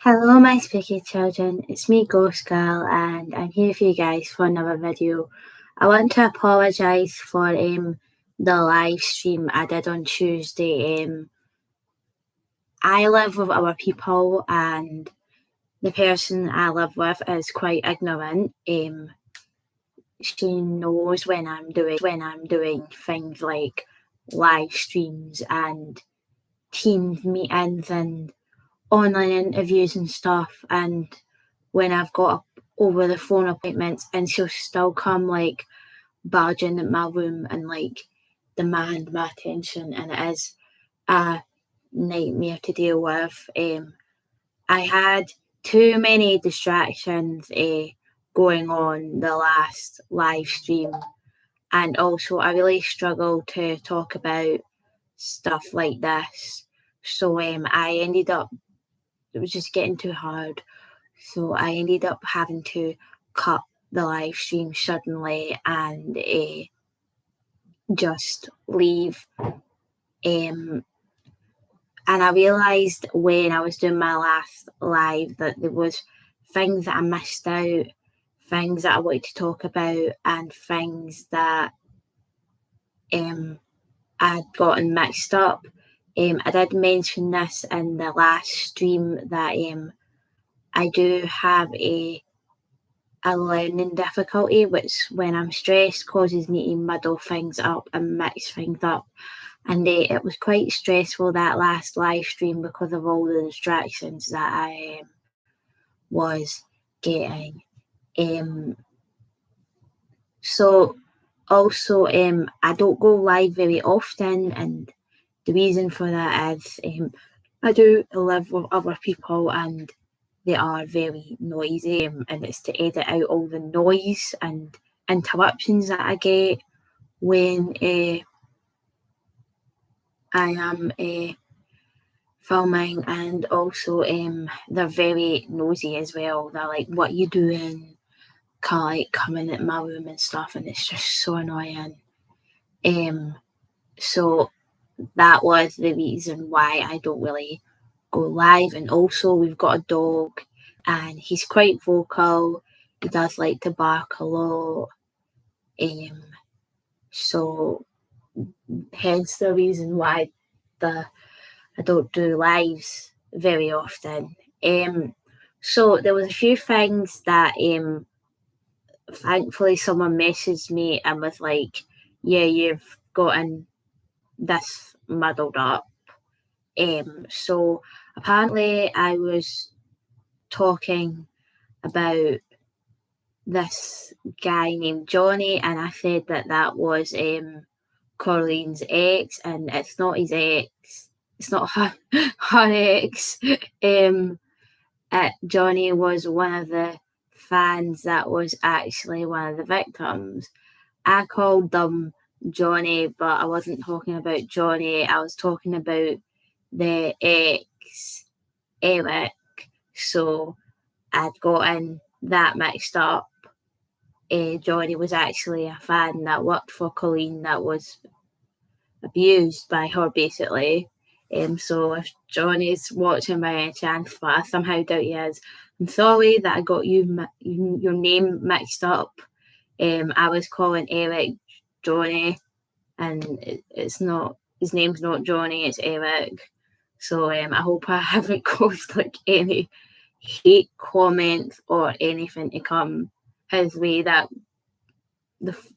Hello, my spooky children. It's me, Ghost Girl, and I'm here for you guys for another video. I want to apologise for the live stream I did on Tuesday. I live with other people, and the person I live with is quite ignorant. She knows when I'm doing things like live streams and Teams meetings and online interviews and stuff, and when I've got over the phone appointments, and she'll still come like barging in my room and like demand my attention, and it is a nightmare to deal with. I had too many distractions going on the last live stream, and also I really struggle to talk about stuff like this. So I ended up, it was just getting too hard. So I ended up having to cut the live stream suddenly and just leave. And I realised when I was doing my last live that there was things that I missed out, things that I wanted to talk about, and things that I'd gotten mixed up. I did mention this in the last stream that I do have a learning difficulty, which when I'm stressed causes me to muddle things up and mix things up. And it was quite stressful that last live stream because of all the distractions that I was getting. So also I don't go live very often, and the reason for that is I do live with other people and they are very noisy, and it's to edit out all the noise and interruptions that I get when I am filming. And also they're very nosy as well. They're like, what are you doing? Can't like come in at my room and stuff, and it's just so annoying. So that was the reason why I don't really go live. And also we've got a dog and he's quite vocal. He does like to bark a lot. So hence the reason why I don't do lives very often. So there was a few things that thankfully someone messaged me and was like, yeah, you've gotten this muddled up. So apparently I was talking about this guy named Johnny, and I said that that was Corlene's ex, and it's not his ex. It's not her ex. Johnny was one of the fans that was actually one of the victims. I called them Johnny, but I wasn't talking about Johnny. I was talking about the ex, Eric. So I'd gotten that mixed up. Johnny was actually a fan that worked for Colleen that was abused by her, basically. So if Johnny's watching by any chance, but I somehow doubt he is, I'm sorry that I got your name mixed up. I was calling Eric Johnny, and it's not, his name's not Johnny, it's Eric. So I hope I haven't caused like any hate comments or anything to come his way. That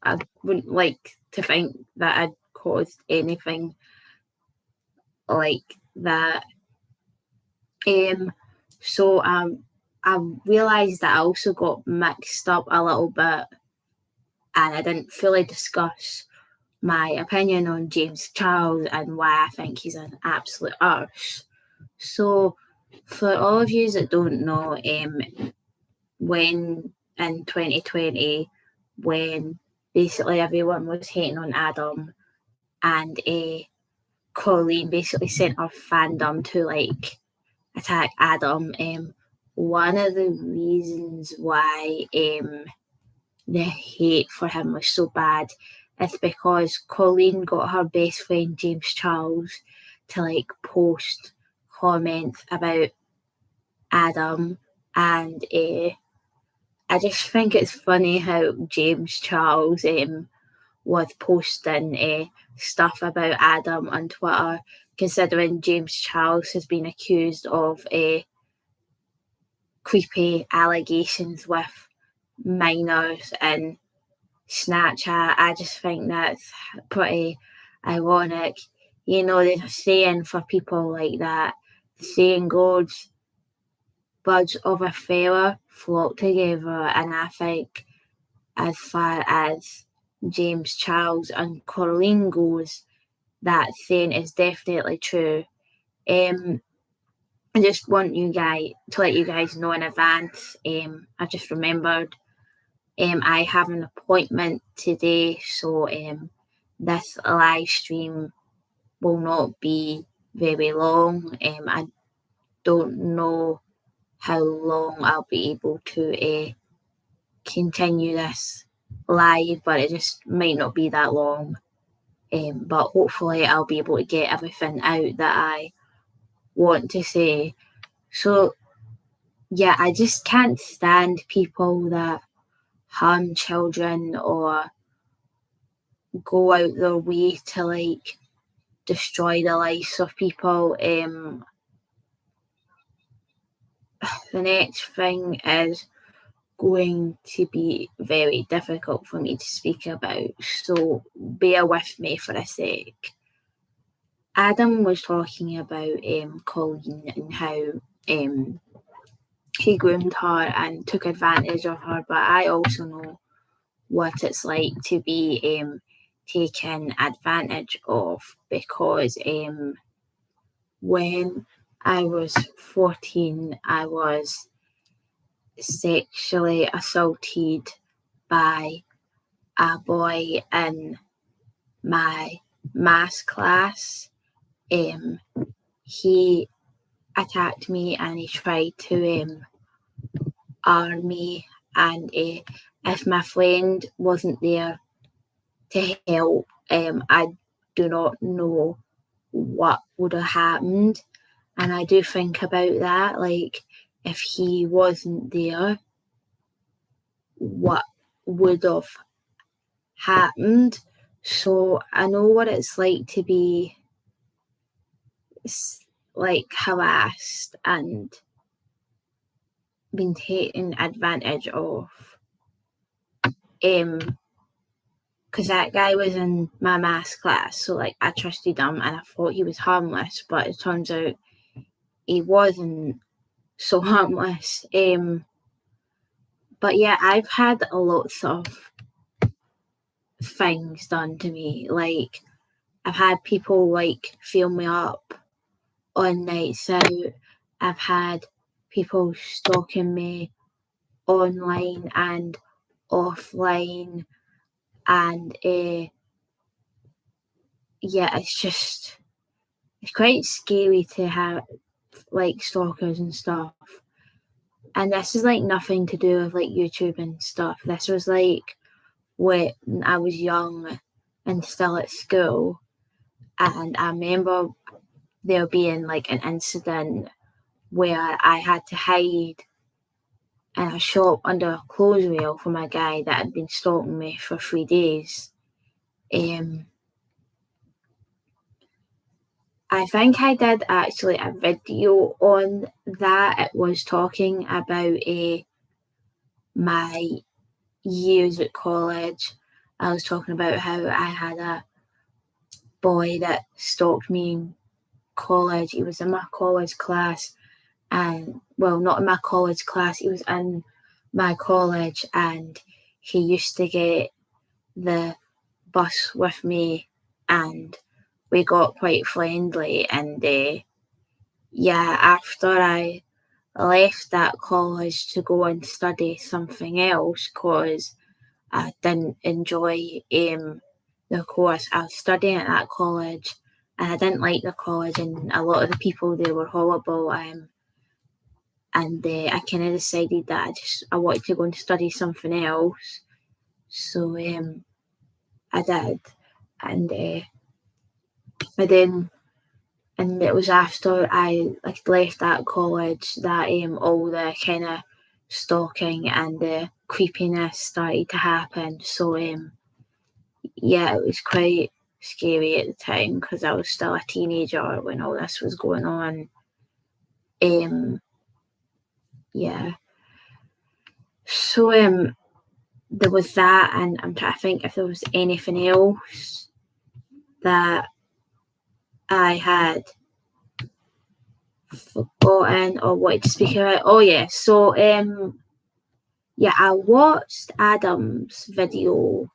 I wouldn't like to think that I'd caused anything like that. So I realised that I also got mixed up a little bit, and I didn't fully discuss my opinion on James Charles and why I think he's an absolute arse. So for all of you that don't know, when in 2020, when basically everyone was hating on Adam, and Colleen basically sent her fandom to like attack Adam, one of the reasons why the hate for him was so bad is because Colleen got her best friend James Charles to like post comments about Adam, and I just think it's funny how James Charles was posting stuff about Adam on Twitter, considering James Charles has been accused of creepy allegations with minors and Snapchat. I just think that's pretty ironic. You know, there's a saying for people like that. The saying goes, birds of a feather flock together, and I think as far as James Charles and Colleen goes, that saying is definitely true. I just want you guys to let you guys know in advance. I just remembered I have an appointment today, so this live stream will not be very long. I don't know how long I'll be able to continue this live, but it just might not be that long. But hopefully I'll be able to get everything out that I want to say. So yeah, I just can't stand people that harm children or go out their way to like destroy the lives of people. The next thing is going to be very difficult for me to speak about, so bear with me for a sec. Adam was talking about Colleen and how he groomed her and took advantage of her, but I also know what it's like to be taken advantage of, because when I was 14, I was sexually assaulted by a boy in my maths class. He attacked me and he tried to harm me, and if my friend wasn't there to help, I do not know what would have happened. And I do think about that, like, if he wasn't there, what would have happened? So I know what it's like to be like harassed and being taken advantage of. Because that guy was in my maths class, so like I trusted him and I thought he was harmless, but it turns out he wasn't so harmless. But yeah, I've had lots of things done to me. Like, I've had people like feel me up on nights out. I've had people stalking me online and offline, and yeah, it's quite scary to have like stalkers and stuff. And this is like nothing to do with like YouTube and stuff. This was like when I was young and still at school, and I remember there being like an incident where I had to hide in a shop under a clothes rail from a guy that had been stalking me for 3 days. I think I did actually a video on that. It was talking about my years at college. I was talking about how I had a boy that stalked me in college. He was in my college class, and well, not in my college class, he was in my college, and he used to get the bus with me, and we got quite friendly. And yeah, after I left that college to go and study something else because I didn't enjoy the course I was studying at that college, and I didn't like the college, and a lot of the people there were horrible. And I kind of decided that I wanted to go and study something else. So I did, and I then And it was after I left that college that all the kind of stalking and the creepiness started to happen. So yeah, it was quite scary at the time because I was still a teenager when all this was going on. Yeah. So there was that, and I'm trying to think if there was anything else that I had forgotten or wanted to speak about. Oh yeah, so yeah, I watched Adam's video.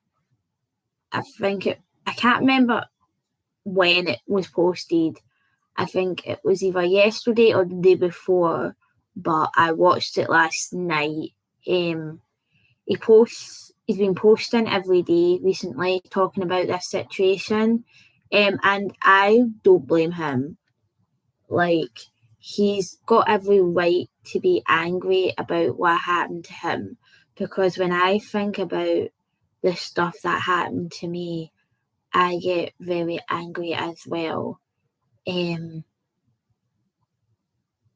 I can't remember when it was posted. I think it was either yesterday or the day before, but I watched it last night. He's been posting every day recently talking about this situation, and I don't blame him. Like, he's got every right to be angry about what happened to him, because when I think about the stuff that happened to me, I get very angry as well.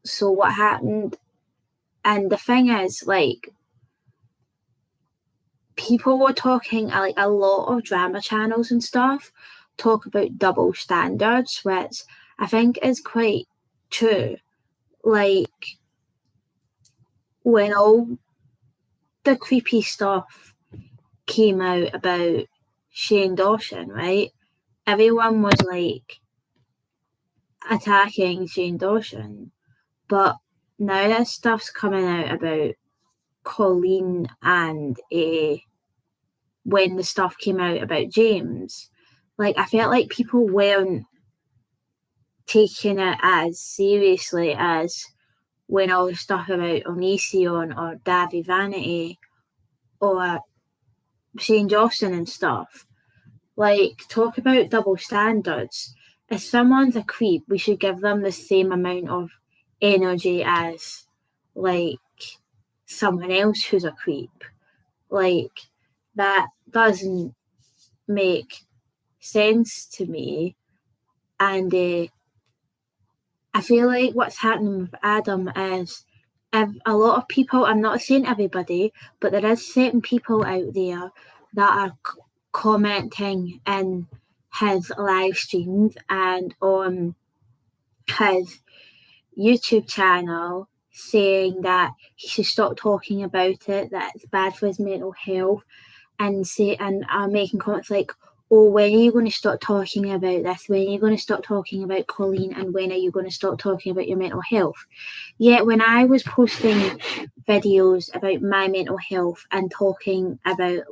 So what happened, and the thing is, people were talking, a lot of drama channels and stuff talk about double standards, which I think is quite true. Like, when all the creepy stuff came out about Shane Dawson, right? Everyone was attacking Shane Dawson. But now this stuff's coming out about Colleen and when the stuff came out about James, I felt like people weren't taking it as seriously as when all the stuff about Onision or Davy Vanity or Shane Dawson and stuff. Talk about double standards. If someone's a creep, we should give them the same amount of energy as someone else who's a creep. That doesn't make sense to me. And I feel like what's happening with Adam is a lot of people, I'm not saying everybody, but there is certain people out there that are commenting in his live streams and on his YouTube channel saying that he should stop talking about it, that it's bad for his mental health, and are making comments like, oh, when are you going to stop talking about this? When are you going to stop talking about Colleen? And when are you going to stop talking about your mental health? Yet when I was posting videos about my mental health and talking about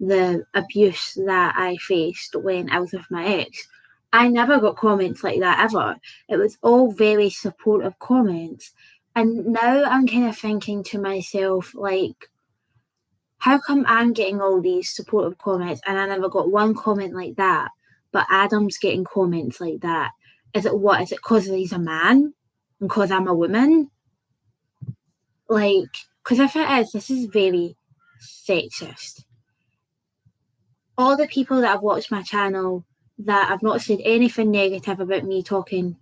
the abuse that I faced when I was with my ex, I never got comments like that ever. It was all very supportive comments. And now I'm kind of thinking to myself, how come I'm getting all these supportive comments and I never got one comment like that, but Adam's getting comments like that? Is it what? Is it because he's a man and because I'm a woman? Because if it is, this is very sexist. All the people that have watched my channel that have not said anything negative about me talking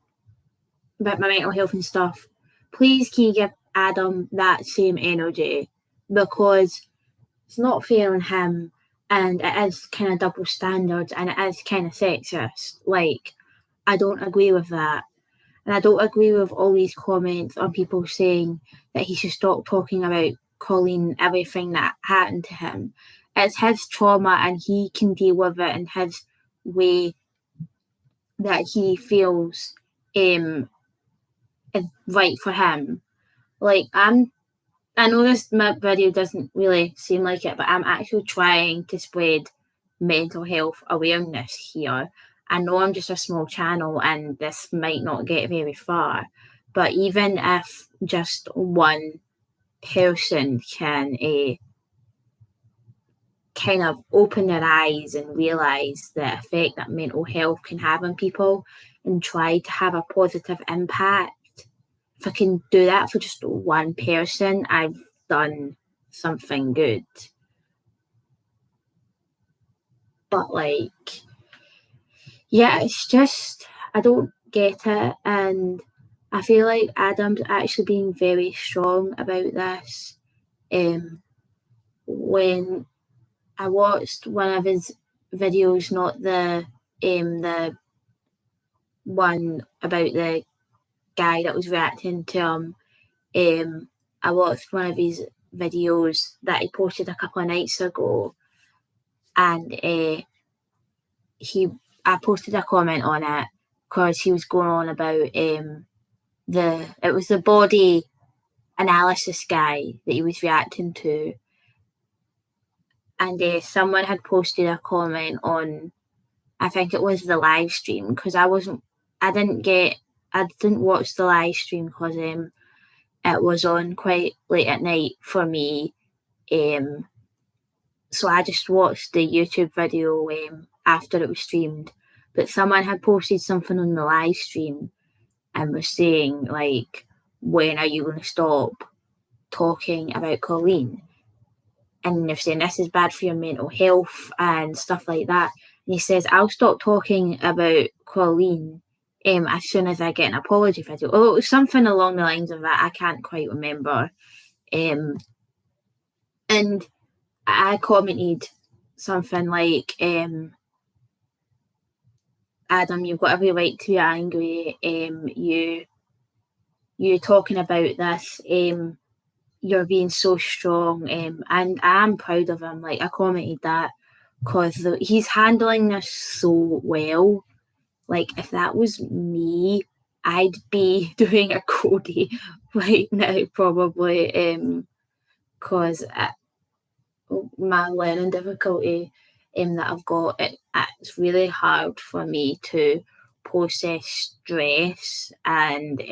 about my mental health and stuff, please can you give Adam that same energy, because it's not fair on him, and it is kind of double standards, and it is kind of sexist. I don't agree with that. And I don't agree with all these comments on people saying that he should stop talking about Colleen, everything that happened to him. It's his trauma and he can deal with it in his way that he feels is right for him. I know this video doesn't really seem like it, but I'm actually trying to spread mental health awareness here. I know I'm just a small channel and this might not get very far, but even if just one person can kind of open their eyes and realise the effect that mental health can have on people and try to have a positive impact, if I can do that for just one person, I've done something good. But yeah, it's just, I don't get it, and I feel like Adam's actually being very strong about this. When I watched one of his videos, not the one about the guy that was reacting to him, I watched one of his videos that he posted a couple of nights ago, and I posted a comment on it because he was going on about it was the body analysis guy that he was reacting to, and someone had posted a comment on, I think it was the live stream, because I didn't watch the live stream because it was on quite late at night for me, so I just watched the YouTube video after it was streamed. But someone had posted something on the live stream and was saying, like, when are you going to stop talking about Colleen? And they're saying this is bad for your mental health and stuff like that. And he says, I'll stop talking about Colleen as soon as I get an apology video. Oh, it was something along the lines of that. I can't quite remember. And I commented something like, Adam, you've got every right to be angry. You talking about this. You're being so strong, and I'm proud of him. Like, I commented that because he's handling this so well. Like, if that was me, I'd be doing a Cody right now, probably, because my learning difficulty that I've got, it's really hard for me to process stress, and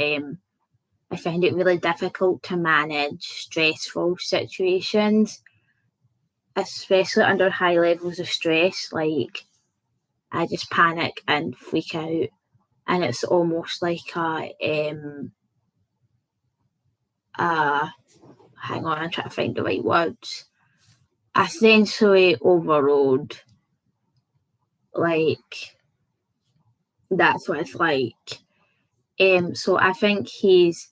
I find it really difficult to manage stressful situations, especially under high levels of stress. Like, I just panic and freak out, and it's almost like hang on, I'm trying to find the right words. A sensory overload. Like, that's what it's like. So I think he's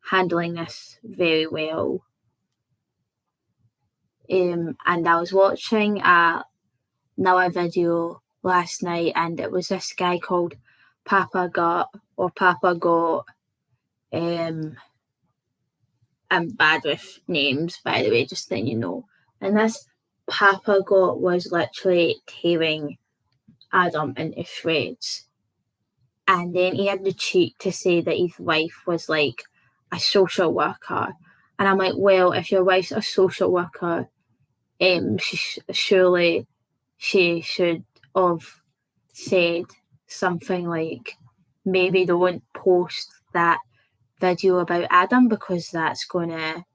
handling this very well. And I was watching another video last night, and it was this guy called Papa Got. I'm bad with names, by the way, just letting you know. And this Papa Got was literally tearing Adam into shreds. And then he had the cheek to say that his wife was like a social worker. And I'm like, well, if your wife's a social worker, surely she should have said something like, maybe don't post that video about Adam because that's going to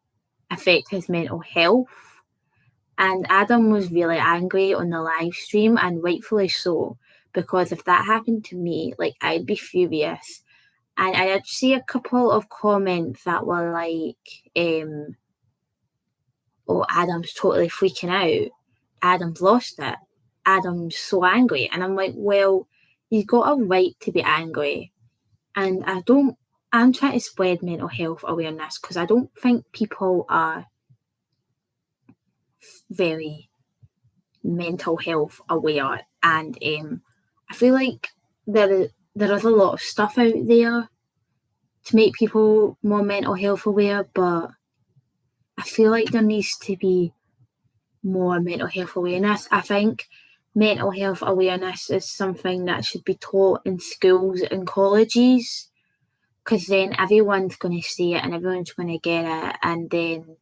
affect his mental health. And Adam was really angry on the live stream, and rightfully so, because if that happened to me, like, I'd be furious. And I did see a couple of comments that were like, oh, Adam's totally freaking out. Adam's lost it. Adam's so angry. And I'm like, well, he's got a right to be angry. And I'm trying to spread mental health awareness because I don't think people are very mental health aware. And I feel like there is a lot of stuff out there to make people more mental health aware, but I feel like there needs to be more mental health awareness. I think mental health awareness is something that should be taught in schools and colleges, because then everyone's going to see it and everyone's going to get it, and then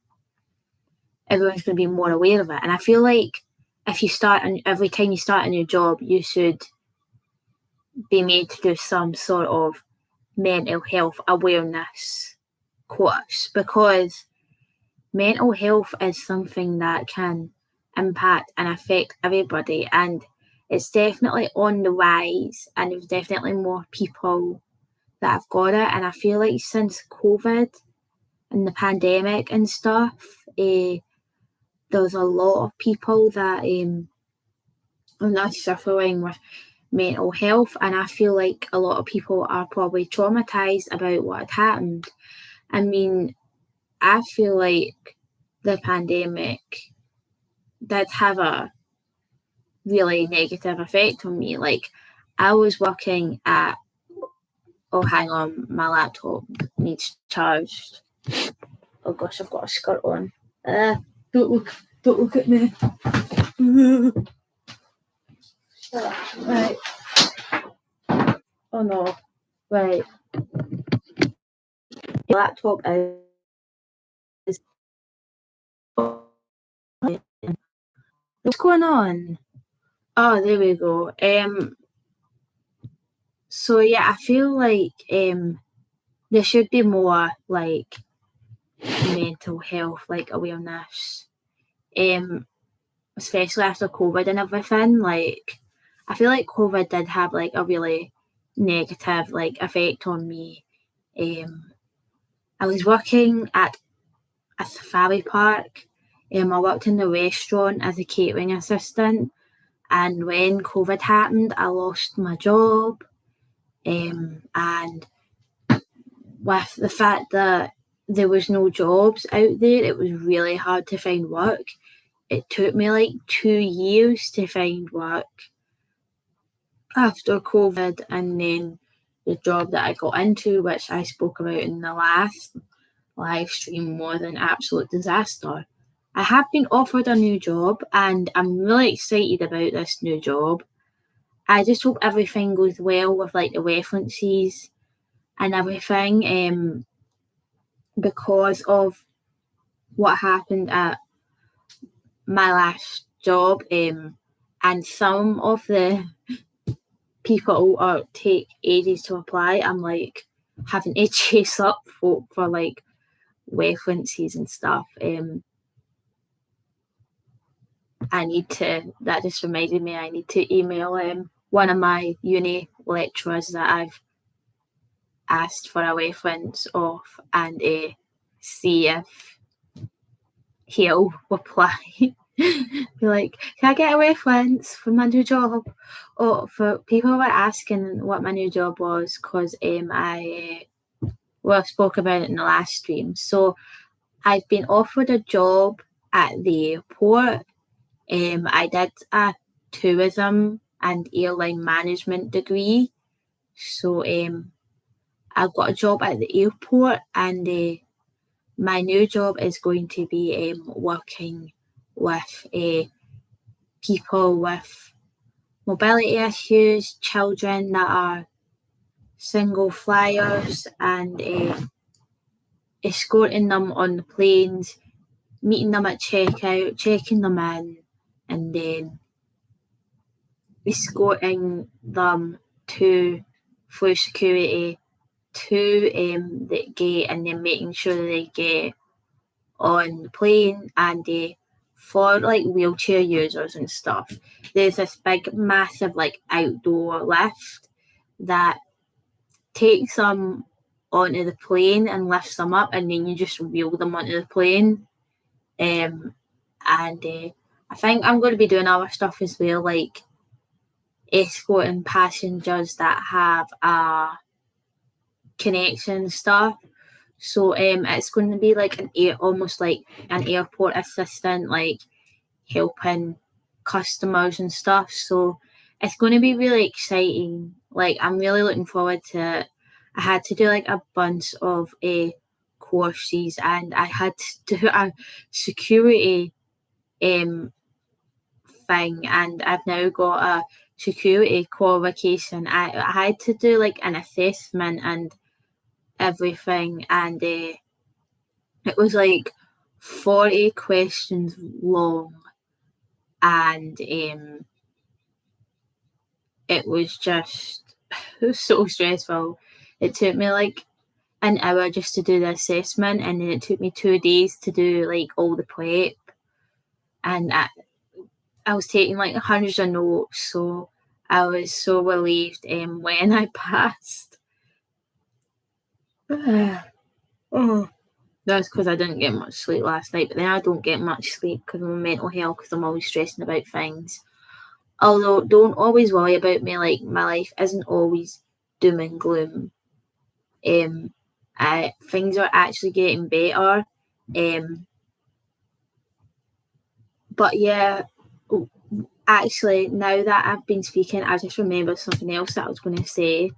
everyone's going to be more aware of it. And I feel like every time you start a new job, you should be made to do some sort of mental health awareness course, because mental health is something that can impact and affect everybody, and it's definitely on the rise, and there's definitely more people that have got it. And I feel like since COVID and the pandemic and stuff, there's a lot of people that are not suffering with mental health, and I feel like a lot of people are probably traumatised about what had happened. I mean, I feel like the pandemic did have a really negative effect on me. Like, I was working at, oh, hang on, my laptop needs charged. Oh gosh, I've got a skirt on. Don't look at me. Right. Oh no. Right. My laptop is. What's going on? Oh, there we go. So yeah, I feel like there should be more like mental health like awareness. Especially after COVID and everything. Like, I feel like COVID did have like a really negative like effect on me. I was working at a safari park. I worked in the restaurant as a catering assistant, and when COVID happened, I lost my job. And with the fact that there was no jobs out there, it was really hard to find work. It took me like 2 years to find work after COVID, and then the job that I got into, which I spoke about in the last live stream, was an absolute disaster. I have been offered a new job and I'm really excited about this new job. I just hope everything goes well with like the references and everything, because of what happened at my last job, and some of the people take ages to apply. I'm like having to chase up for like references and stuff. That just reminded me, I need to email one of my uni lecturers that I've asked for a reference of, and see if he'll reply. Be like, can I get a reference for my new job? Or for people were asking what my new job was, because I spoke about it in the last stream. So I've been offered a job at the airport. I did a tourism and airline management degree. So I've got a job at the airport, and my new job is going to be working with people with mobility issues, children that are single flyers, and escorting them on the planes, meeting them at checkout, checking them in, and then escorting them through security to the gate, and then making sure they get on the plane. And for like wheelchair users and stuff, there's this big massive like outdoor lift that takes them onto the plane and lifts them up, and then you just wheel them onto the plane. And I think I'm going to be doing other stuff as well, like escorting passengers that have a connection stuff. So it's going to be like almost like an airport assistant, like helping customers and stuff. So it's going to be really exciting. Like, I'm really looking forward to it. I had to do like a bunch of courses, and I had to do a security thing, and I've now got a security qualification. I had to do like an assessment and everything, and it was like 40 questions long, and it was just so stressful. It took me like an hour just to do the assessment, and then it took me 2 days to do like all the prep, and I was taking like hundreds of notes, so I was so relieved when I passed. Oh, that's because I didn't get much sleep last night, but then I don't get much sleep because of my mental health, because I'm always stressing about things. Although don't always worry about me, like my life isn't always doom and gloom. Things are actually getting better. But yeah, actually, now that I've been speaking, I just remembered something else that I was going to say.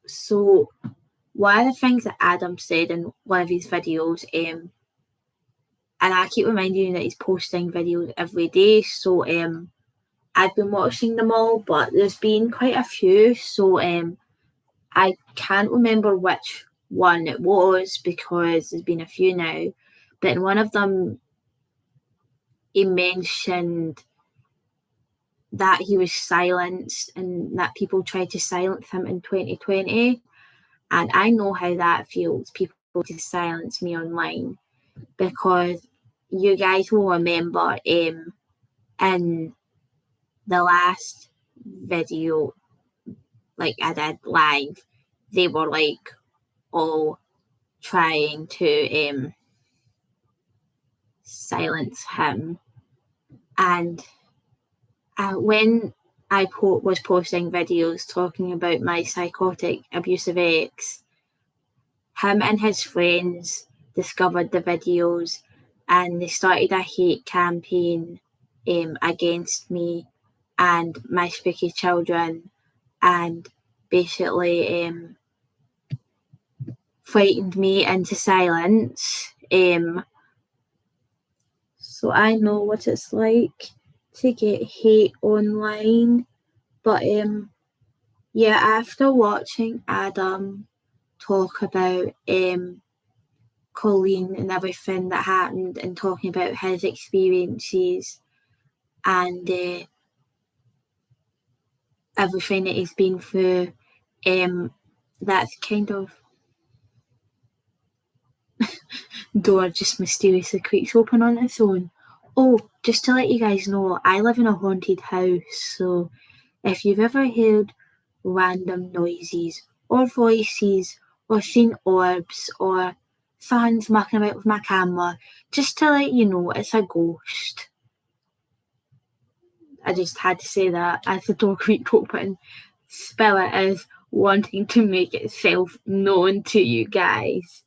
So one of the things that Adam said in one of his videos, and I keep reminding you that he's posting videos every day, so I've been watching them all, but there's been quite a few, so I can't remember which one it was because there's been a few now, but in one of them he mentioned that he was silenced and that people tried to silence him in 2020. And I know how that feels, people to silence me online, because you guys will remember in the last video, like I did live, they were like all trying to silence him. And when I was posting videos talking about my psychotic abusive ex, him and his friends discovered the videos and they started a hate campaign against me and my spooky children, and basically frightened me into silence. So I know what it's like to get hate online. But yeah, after watching Adam talk about Colleen and everything that happened and talking about his experiences and everything that he's been through, that's kind of door just mysteriously creaks open on its own. Oh, just to let you guys know, I live in a haunted house, so if you've ever heard random noises or voices or seen orbs or fans mucking about with my camera, just to let you know it's a ghost. I just had to say that as the door creaked open. Spirit is wanting to make itself known to you guys.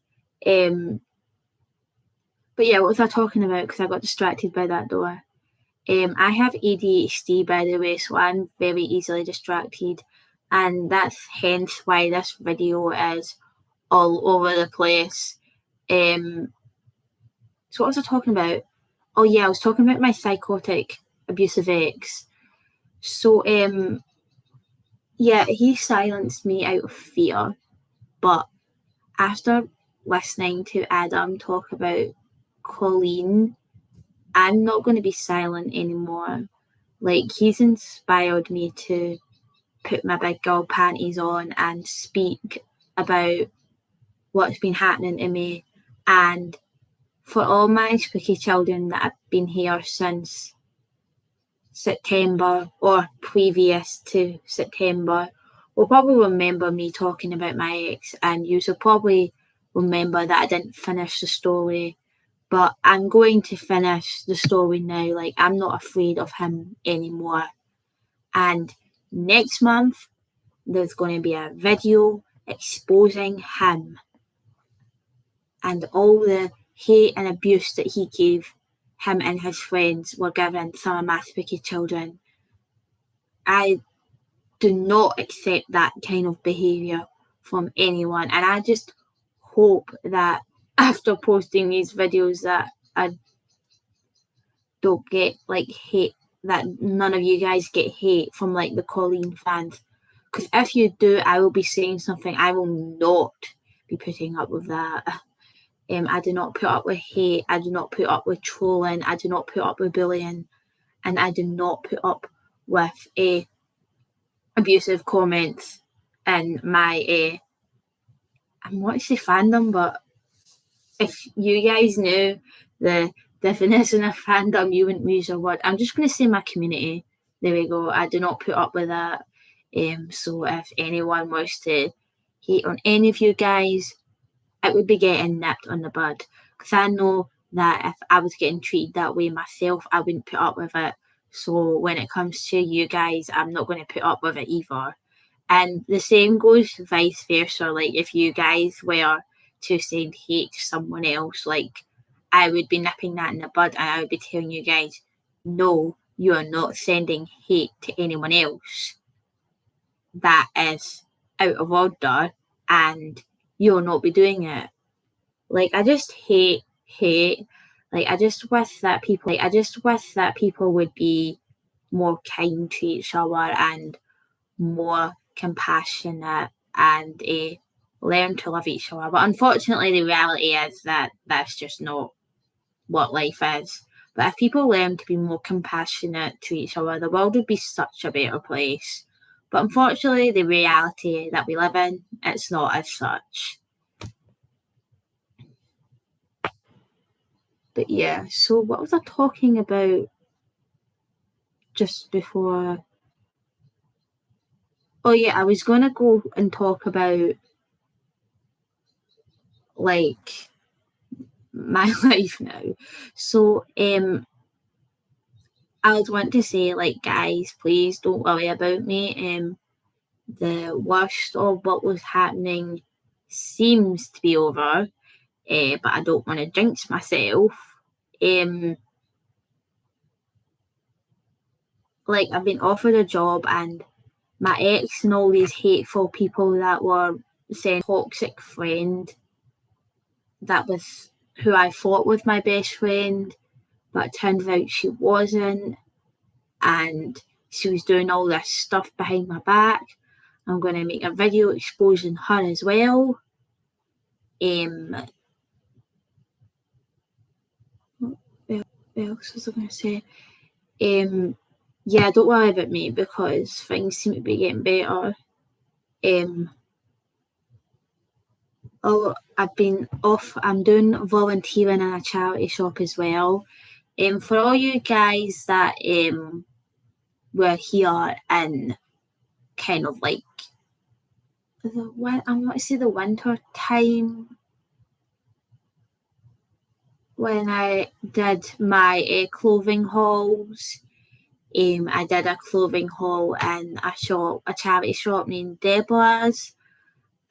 But yeah, what was I talking about? Because I got distracted by that door. I have ADHD, by the way, so I'm very easily distracted, and that's hence why this video is all over the place. So what was I talking about? Oh yeah, I was talking about my psychotic abusive ex. So yeah, he silenced me out of fear, but after listening to Adam talk about Colleen, I'm not going to be silent anymore. Like, he's inspired me to put my big girl panties on and speak about what's been happening to me. And for all my spooky children that have been here since September or previous to September, will probably remember me talking about my ex, and you will probably remember that I didn't finish the story, but I'm going to finish the story now. Like, I'm not afraid of him anymore. And next month, there's going to be a video exposing him and all the hate and abuse that he gave him and his friends were giving some of my spooky children. I do not accept that kind of behaviour from anyone, and I just hope that after posting these videos that I don't get like hate, that none of you guys get hate from like the Colleen fans, because if you do, I will be saying something. I will not be putting up with that. I do not put up with hate, I do not put up with trolling, I do not put up with bullying, and I do not put up with abusive comments in my I want to say fandom, but if you guys knew the definition of fandom, you wouldn't use your word. I'm just going to say my community. There we go. I do not put up with that. So if anyone was to hate on any of you guys, it would be getting nipped on the bud. Because I know that if I was getting treated that way myself, I wouldn't put up with it. So when it comes to you guys, I'm not going to put up with it either. And the same goes vice versa. Like, if you guys were to send hate to someone else, like, I would be nipping that in the bud and I would be telling you guys, no, you are not sending hate to anyone else. That is out of order and you'll not be doing it. Like, I just hate. Like, I just wish that people would be more kind to each other and more compassionate and learn to love each other. But unfortunately, the reality is that that's just not what life is. But if people learn to be more compassionate to each other, the world would be such a better place. But unfortunately, the reality that we live in, it's not as such. But yeah, so what was I talking about just before? Oh yeah, I was going to go and talk about, like, my life now. So I would want to say, like, guys, please don't worry about me. The worst of what was happening seems to be over, but I don't want to jinx myself. Like, I've been offered a job, and my ex and all these hateful people that were saying toxic friend that was who I thought was my best friend, but it turns out she wasn't, and she was doing all this stuff behind my back. I'm going to make a video exposing her as well. What else was I going to say? Yeah, don't worry about me because things seem to be getting better. I've been off. I'm doing volunteering in a charity shop as well. For all you guys that were here in kind of like I'm going to say the winter time when I did my clothing hauls. I did a clothing haul in a charity shop named Deborah's.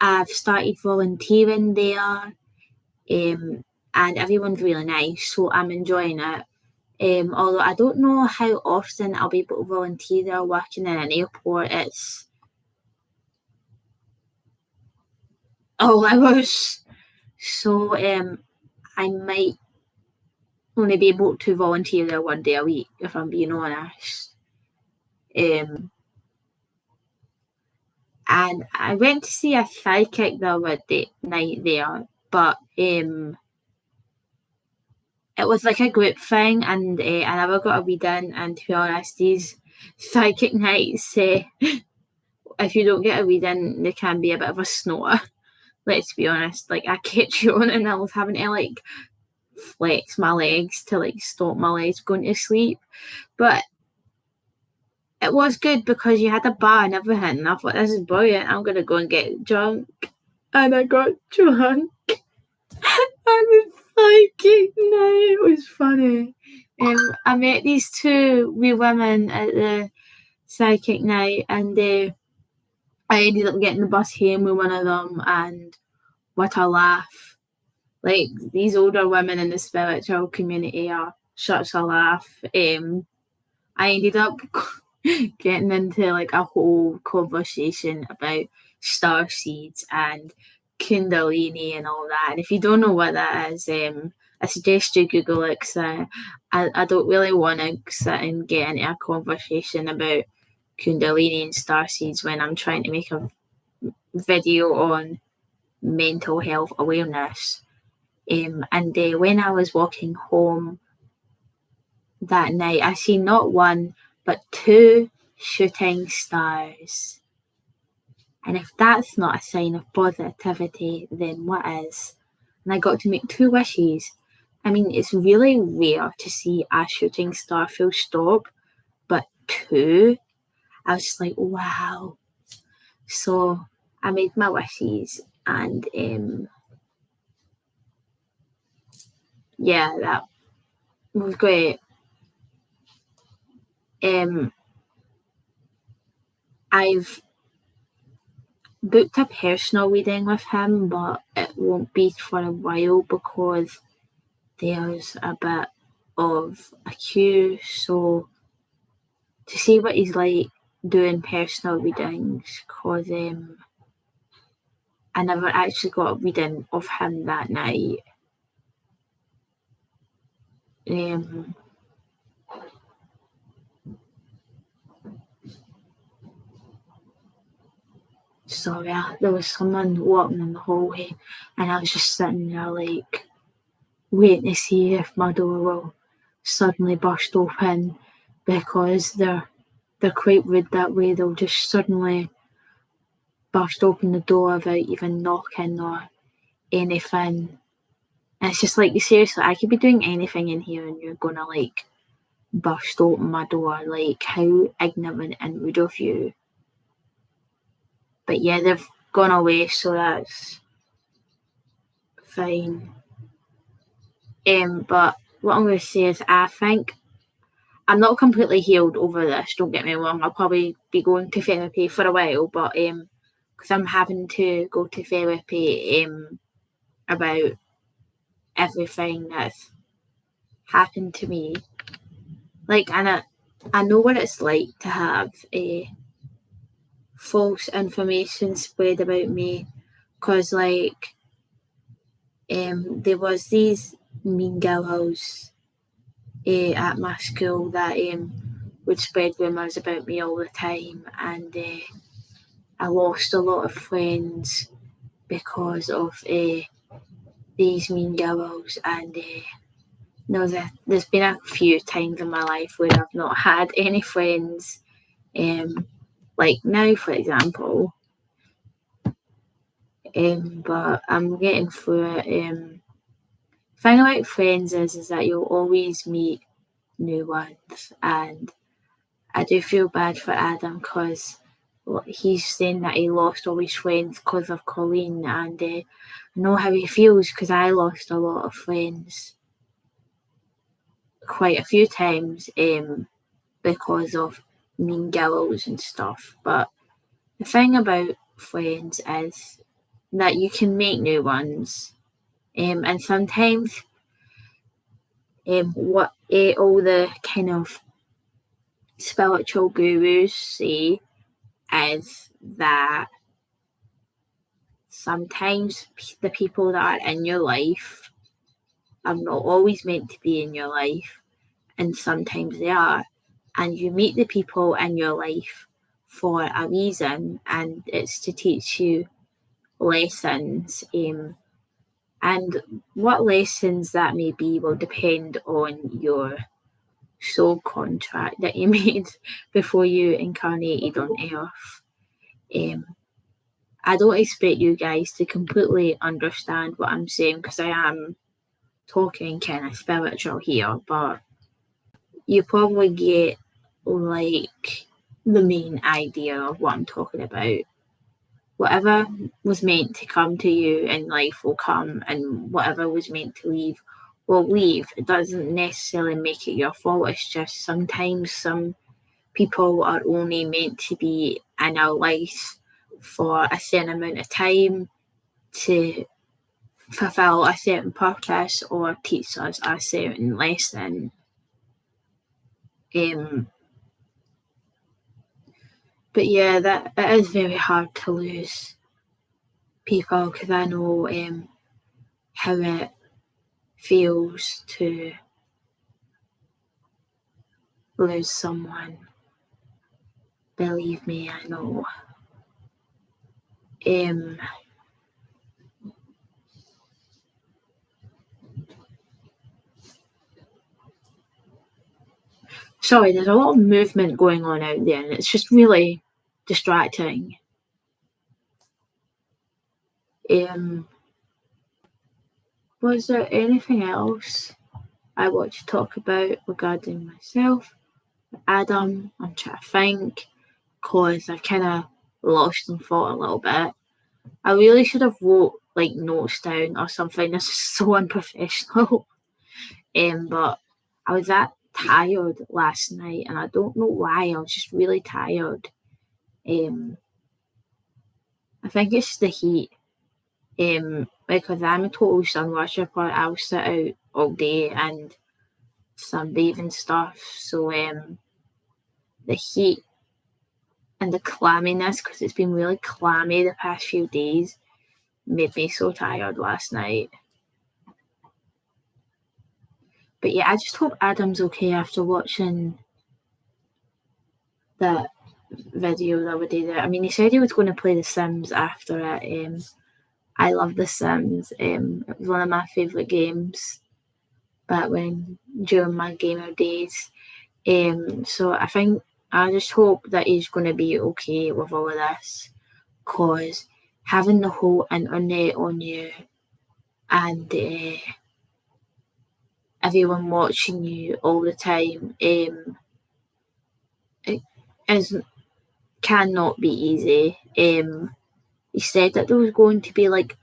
I've started volunteering there, and everyone's really nice, so I'm enjoying it. Although I don't know how often I'll be able to volunteer there working in an airport. It's all hours. So I might only be able to volunteer there one day a week, if I'm being honest. And I went to see a psychic the other night there, but it was like a group thing, and I never got a reading. And to be honest, these psychic nights, if you don't get a reading, they can be a bit of a snore. Let's be honest. Like, I kept yawning and I was having to like flex my legs to like stop my legs going to sleep. But it was good because you had a bar and everything. And I thought, this is brilliant. I'm going to go and get drunk. And I got drunk. And it's psychic night. It was funny. I met these two wee women at the psychic night, and I ended up getting the bus home with one of them, and what a laugh. Like, these older women in the spiritual community are such a laugh. I ended up getting into like a whole conversation about star seeds and Kundalini and all that. And if you don't know what that is, I suggest you Google it, because I don't really want to sit and get into a conversation about Kundalini and star seeds when I'm trying to make a video on mental health awareness. And when I was walking home that night, I seen not one but two shooting stars. And if that's not a sign of positivity, then what is? And I got to make 2 wishes. I mean, it's really rare to see a shooting star full stop, but 2, I was just like, wow. So I made my wishes, and yeah, that was great. I've booked a personal reading with him, but it won't be for a while because there's a bit of a queue. So to see what he's like doing personal readings, because I never actually got a reading of him that night. Sorry, there was someone walking in the hallway, and I was just sitting there like waiting to see if my door will suddenly burst open, because they're quite rude that way. They'll just suddenly burst open the door without even knocking or anything. And it's just like, seriously, I could be doing anything in here and you're gonna like burst open my door. Like, how ignorant and rude of you. But yeah, they've gone away, so that's fine. But what I'm going to say is, I think I'm not completely healed over this, don't get me wrong. I'll probably be going to therapy for a while, but because I'm having to go to therapy about everything that's happened to me. Like, and I know what it's like to have false information spread about me, because like there was these mean girls at my school that would spread rumours about me all the time, and I lost a lot of friends because of these mean girls. And there's been a few times in my life where I've not had any friends, like now, for example. But I'm getting through it. Thing about friends is that you'll always meet new ones, and I do feel bad for Adam because he's saying that he lost all his friends because of Colleen, and I know how he feels because I lost a lot of friends quite a few times because of mean girls and stuff. But the thing about friends is that you can make new ones, and sometimes what all the kind of spiritual gurus say is that sometimes the people that are in your life are not always meant to be in your life, and sometimes they are. And you meet the people in your life for a reason, and it's to teach you lessons. And what lessons that may be will depend on your soul contract that you made before you incarnated on Earth. I don't expect you guys to completely understand what I'm saying because I am talking kind of spiritual here, but you probably get like the main idea of what I'm talking about. Whatever was meant to come to you in life will come, and whatever was meant to leave will leave. It doesn't necessarily make it your fault. It's just sometimes some people are only meant to be in our life for a certain amount of time to fulfill a certain purpose or teach us a certain lesson. But yeah, that it is very hard to lose people because I know how it feels to lose someone. Believe me, I know. Sorry, there's a lot of movement going on out there, and it's just really distracting. Was there anything else I want to talk about regarding myself? Adam, I'm trying to think, because I've kind of lost in thought a little bit. I really should have wrote like notes down or something. This is so unprofessional. But I was at tired last night, and I don't know why. I was just really tired. I think it's the heat. Because I'm a total sun worshipper, I'll sit out all day and sunbathe and stuff. So the heat and the clamminess, because it's been really clammy the past few days, made me so tired last night. But yeah, I just hope Adam's okay after watching that video the other day. I mean, he said he was going to play The Sims after it. I love The Sims. It was one of my favourite games back during my gamer days. So I just hope that he's going to be okay with all of this, because having the whole internet on you and everyone watching you all the time, it cannot be easy. He said that there was going to be like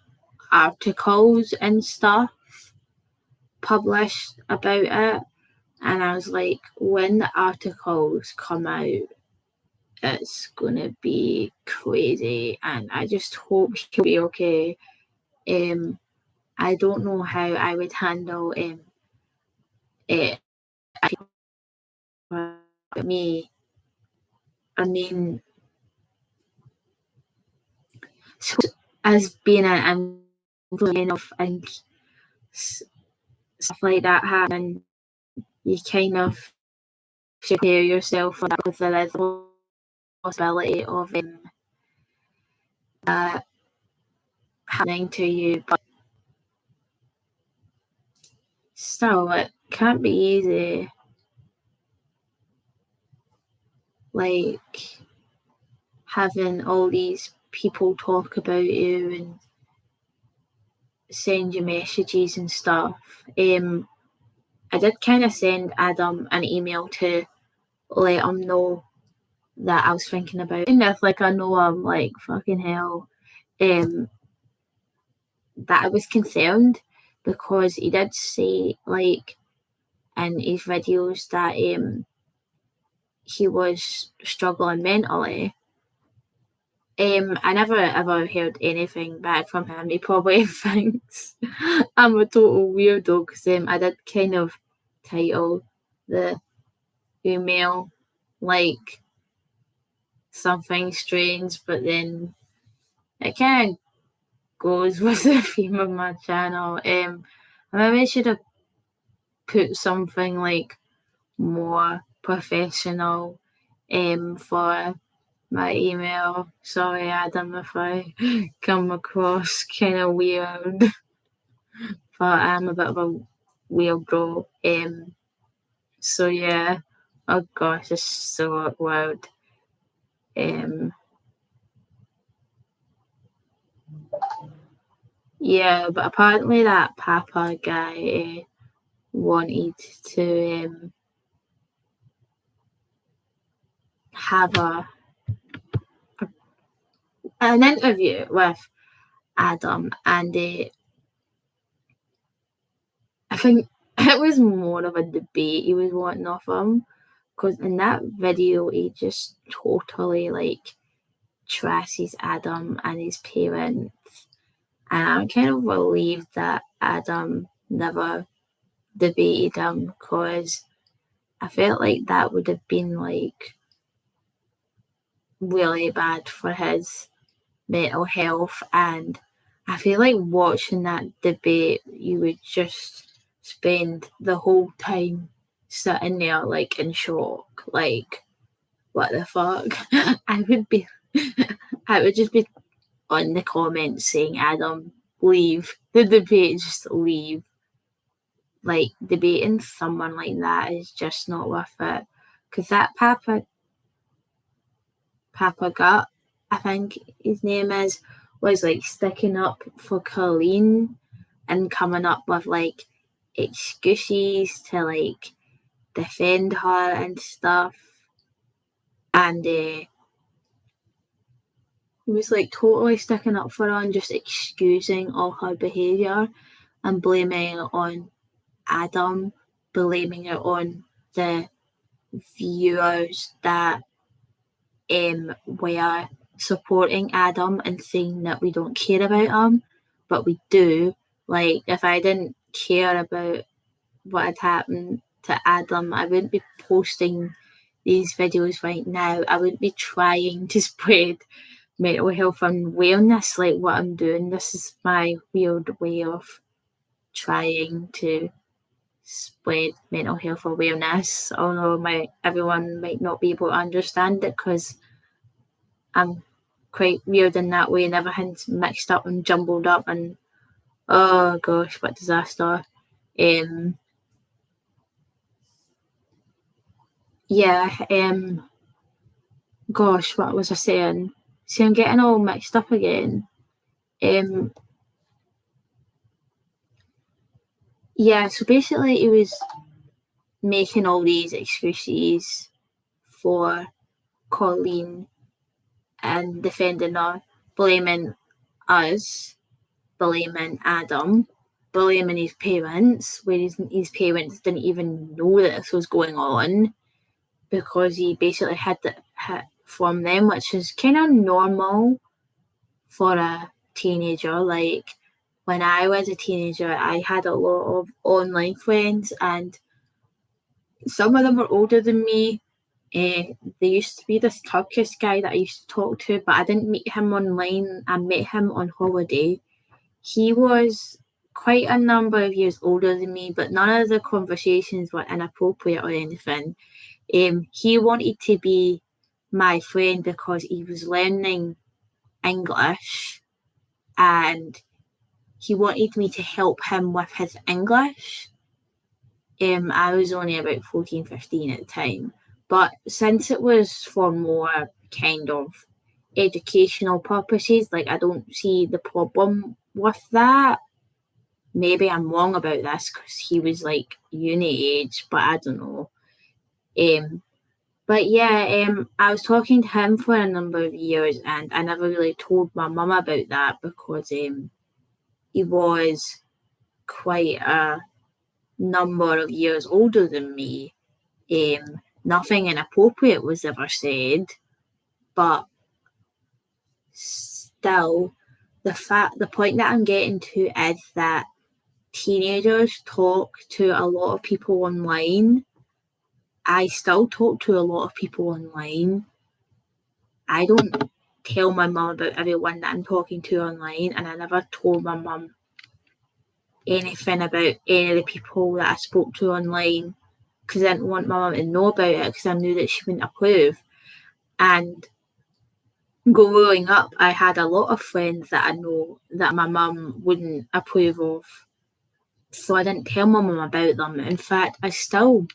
articles and stuff published about it, and I was like, when the articles come out, it's gonna be crazy, and I just hope he'll be okay. I don't know how I would handle it. Me, I mean, so as being an influencer and stuff like that happen, you kind of prepare yourself for that, because there is a possibility of happening to you. But still, it can't be easy. Like, having all these people talk about you and send you messages and stuff. I did kind of send Adam an email to let him know that I was thinking about it. And if like I know I'm like fucking hell, that I was concerned, because he did say like in his videos that he was struggling mentally. I never ever heard anything bad from him. He probably thinks I'm a total weirdo, because I did kind of title the email like something strange, but then it kind of goes with the theme of my channel. I maybe should have put something like more professional for my email. Sorry, Adam, if I come across kind of weird, but I'm a bit of a weirdo. So yeah, oh gosh, it's so awkward. Yeah, but apparently that Papa guy wanted to have an interview with Adam, and I think it was more of a debate he was wanting off him, because in that video he just totally like trashes Adam and his parents, and I'm kind of relieved that Adam never debated him, because I felt like that would have been like really bad for his mental health. And I feel like watching that debate, you would just spend the whole time sitting there like in shock, like what the fuck. I would just be on the comments saying, Adam, leave the debate, just leave. Like, debating someone like that is just not worth it, because that Papa Gut, I think his name is, was like sticking up for Colleen and coming up with like excuses to like defend her and stuff. And he was like totally sticking up for her and just excusing all her behaviour and blaming it on Adam, blaming it on the viewers that were supporting Adam and saying that we don't care about him, but we do. Like, if I didn't care about what had happened to Adam, I wouldn't be posting these videos right now. I wouldn't be trying to spread mental health and wellness like what I'm doing. This is my weird way of trying to spread mental health awareness, although everyone might not be able to understand it because I'm quite weird in that way and everything's mixed up and jumbled up and oh gosh, what disaster. Gosh, what was I saying? See, I'm getting all mixed up again. So basically he was making all these excuses for Colleen and defending her, blaming us, blaming Adam, blaming his parents, whereas his parents didn't even know that this was going on because he basically had it from them, which is kind of normal for a teenager. Like, when I was a teenager, I had a lot of online friends and some of them were older than me. There used to be this Turkish guy that I used to talk to, but I didn't meet him online. I met him on holiday. He was quite a number of years older than me, but none of the conversations were inappropriate or anything. He wanted to be my friend because he was learning English and he wanted me to help him with his English. I was only about 14, 15 at the time. But since it was for more kind of educational purposes, like, I don't see the problem with that. Maybe I'm wrong about this because he was like uni age, but I don't know. I was talking to him for a number of years and I never really told my mum about that because he was quite a number of years older than me. Nothing inappropriate was ever said, but still, the point that I'm getting to is that teenagers talk to a lot of people online. I still talk to a lot of people online. I don't tell my mum about everyone that I'm talking to online, and I never told my mum anything about any of the people that I spoke to online because I didn't want my mum to know about it because I knew that she wouldn't approve. And growing up, I had a lot of friends that I know that my mum wouldn't approve of. So I didn't tell my mum about them. In fact, I still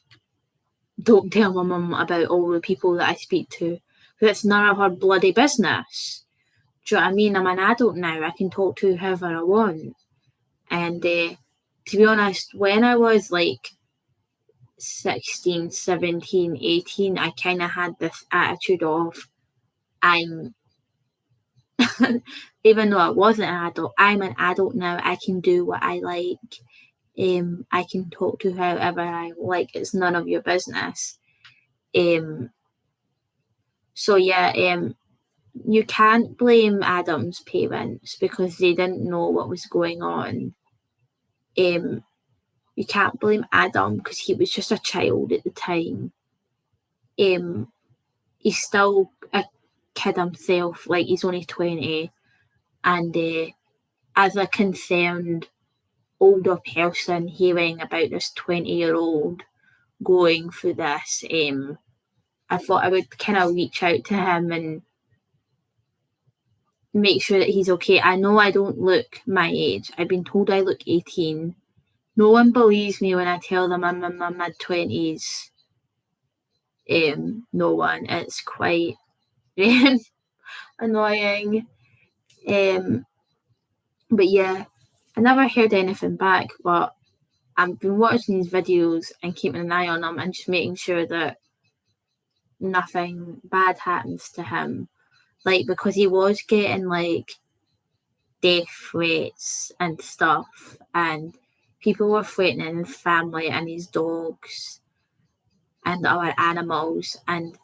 don't tell my mum about all the people that I speak to because it's none of her bloody business. Do you know what I mean? I'm an adult now. I can talk to whoever I want. And to be honest, when I was like 16, 17, 18, I kind of had this attitude of I'm, even though I wasn't an adult, I'm an adult now. I can do what I like. I can talk to whoever I like. It's none of your business. You can't blame Adam's parents because they didn't know what was going on. You can't blame Adam because he was just a child at the time. He's still a kid himself, like he's only 20, and as a concerned older person hearing about this 20-year-old going through this, I thought I would kind of reach out to him and make sure that he's okay. I know I don't look my age. I've been told I look 18. No one believes me when I tell them I'm in my mid-20s. No one. It's quite annoying. But yeah, I never heard anything back, but I've been watching these videos and keeping an eye on them and just making sure that nothing bad happens to him. Like, because he was getting like death threats and stuff, and people were threatening his family and his dogs. and our animals. And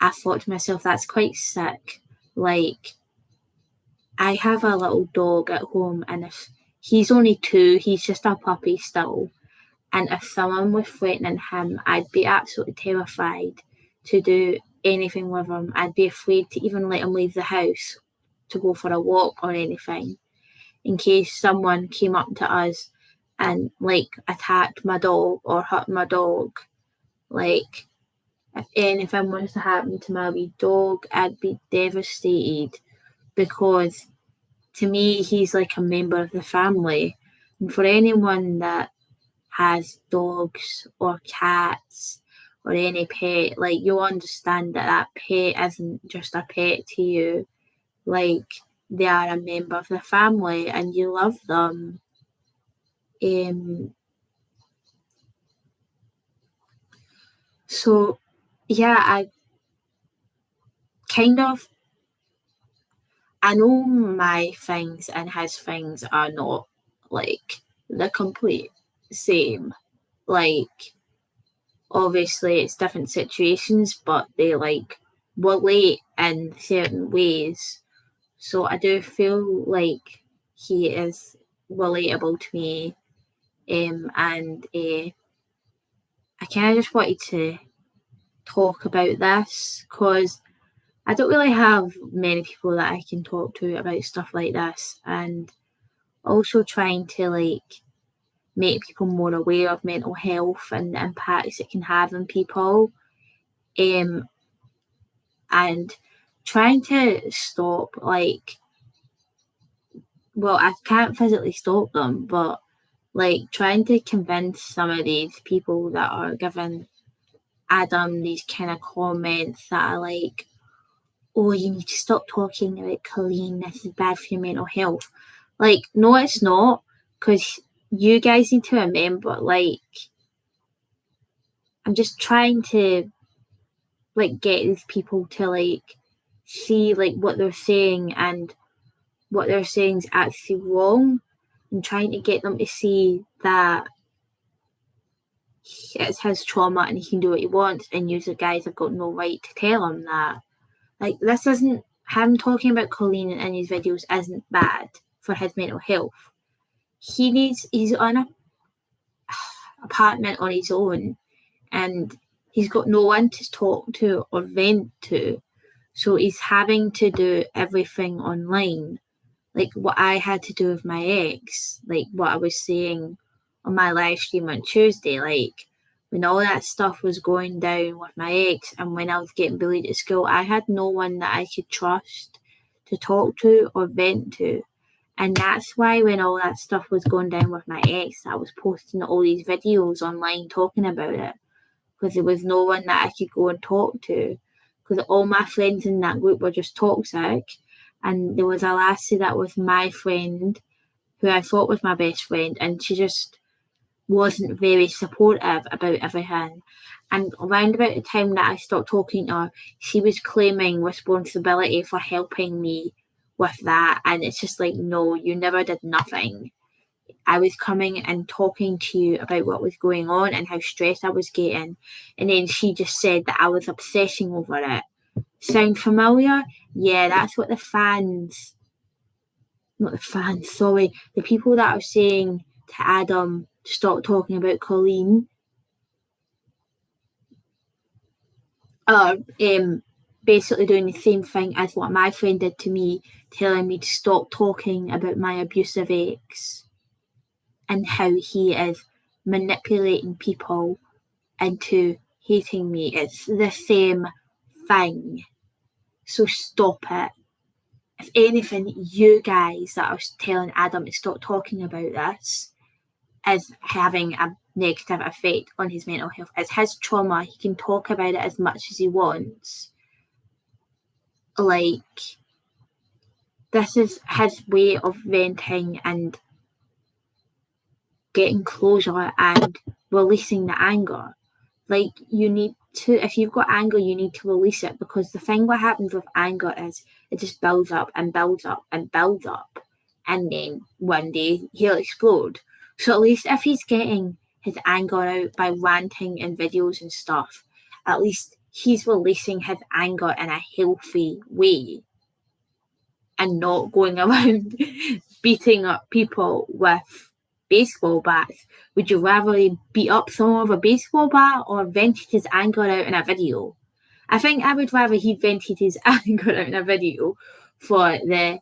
I thought to myself, that's quite sick. Like, I have a little dog at home, and if he's only 2, he's just a puppy still. And if someone was threatening him, I'd be absolutely terrified to do anything with him. I'd be afraid to even let him leave the house to go for a walk or anything, in case someone came up to us and like attacked my dog or hurt my dog. Like, if anything was to happen to my wee dog, I'd be devastated, because to me he's like a member of the family. And for anyone that has dogs or cats or any pet, like, you'll understand that that pet isn't just a pet to you. Like, they are a member of the family and you love them. So yeah, I know my things and his things are not like the complete same. Like, obviously it's different situations, but they like relate in certain ways. So I do feel like he is relatable to me. And I kind of just wanted to talk about this because I don't really have many people that I can talk to about stuff like this, and also trying to like make people more aware of mental health and the impacts it can have on people, and trying to stop, like, well, I can't physically stop them, but like trying to convince some of these people that are giving Adam these kind of comments that are like, oh, you need to stop talking about Colleen, this is bad for your mental health. Like, no, it's not, because you guys need to remember, like, I'm just trying to like get these people to like see like what they're saying and what they're saying is actually wrong, and trying to get them to see that it's his trauma and he can do what he wants, and you guys have got no right to tell him that. Like, this isn't him talking about Colleen in his videos isn't bad for his mental health. He's on a apartment on his own, and he's got no one to talk to or vent to. So he's having to do everything online. Like what I had to do with my ex, like what I was saying on my live stream on Tuesday, like when all that stuff was going down with my ex and when I was getting bullied at school, I had no one that I could trust to talk to or vent to. And that's why when all that stuff was going down with my ex, I was posting all these videos online talking about it, because there was no one that I could go and talk to, because all my friends in that group were just toxic. And there was a lassie that was my friend, who I thought was my best friend, and she just wasn't very supportive about everything. And around about the time that I stopped talking to her, she was claiming responsibility for helping me with that. And it's just like, no, you never did nothing. I was coming and talking to you about what was going on and how stressed I was getting. And then she just said that I was obsessing over it. Sound familiar? Yeah, that's what the people that are saying to Adam to stop talking about Colleen are basically doing the same thing as what my friend did to me, telling me to stop talking about my abusive ex and how he is manipulating people into hating me. It's the same thing. So stop it. If anything, you guys that are telling Adam to stop talking about this is having a negative effect on his mental health. It's his trauma. He can talk about it as much as he wants. Like, this is his way of venting and getting closure and releasing the anger. Like, you need to, if you've got anger, you need to release it, because the thing what happens with anger is it just builds up and builds up and builds up, and then one day he'll explode. So at least if he's getting his anger out by ranting in videos and stuff, at least he's releasing his anger in a healthy way and not going around beating up people with baseball bats. Would you rather he beat up someone with a baseball bat or vented his anger out in a video? I think I would rather he vented his anger out in a video for the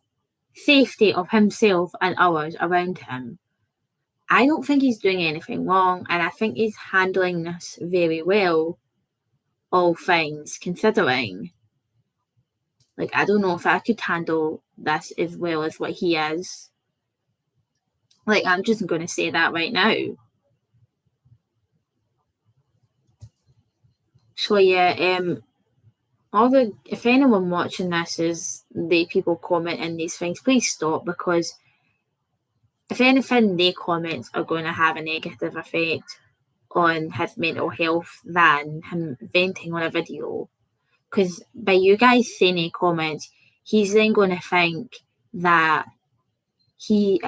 safety of himself and others around him. I don't think he's doing anything wrong, and I think he's handling this very well, all things considering. Like, I don't know if I could handle this as well as what he is. Like, I'm just going to say that right now. So yeah, if anyone watching this is the people commenting these things, please stop, because if anything, their comments are going to have a negative effect on his mental health than him venting on a video. Because by you guys saying in comments, he's then going to think that he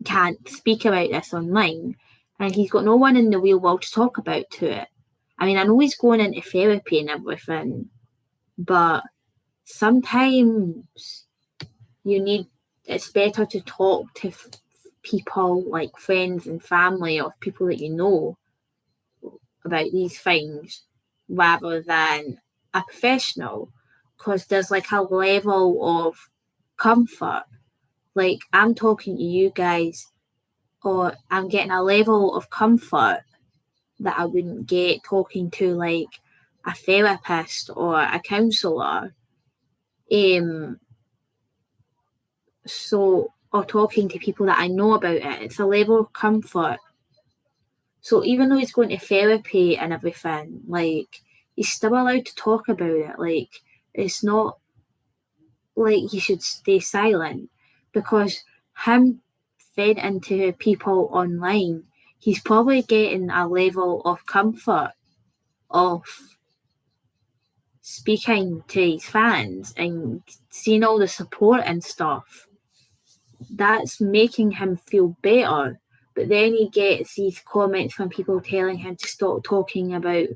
can't speak about this online, and he's got no one in the real world to talk about to it. I mean, I know he's going into therapy and everything, but sometimes it's better to talk to people like friends and family or people that you know about these things rather than a professional, because there's like a level of comfort. Like, I'm talking to you guys, or I'm getting a level of comfort that I wouldn't get talking to like a therapist or a counsellor. Or talking to people that I know about it. It's a level of comfort. So even though he's going to therapy and everything, like, he's still allowed to talk about it. Like, it's not like he should stay silent, because him fed into people online, he's probably getting a level of comfort of speaking to his fans and seeing all the support and stuff. That's making him feel better. But then he gets these comments from people telling him to stop talking about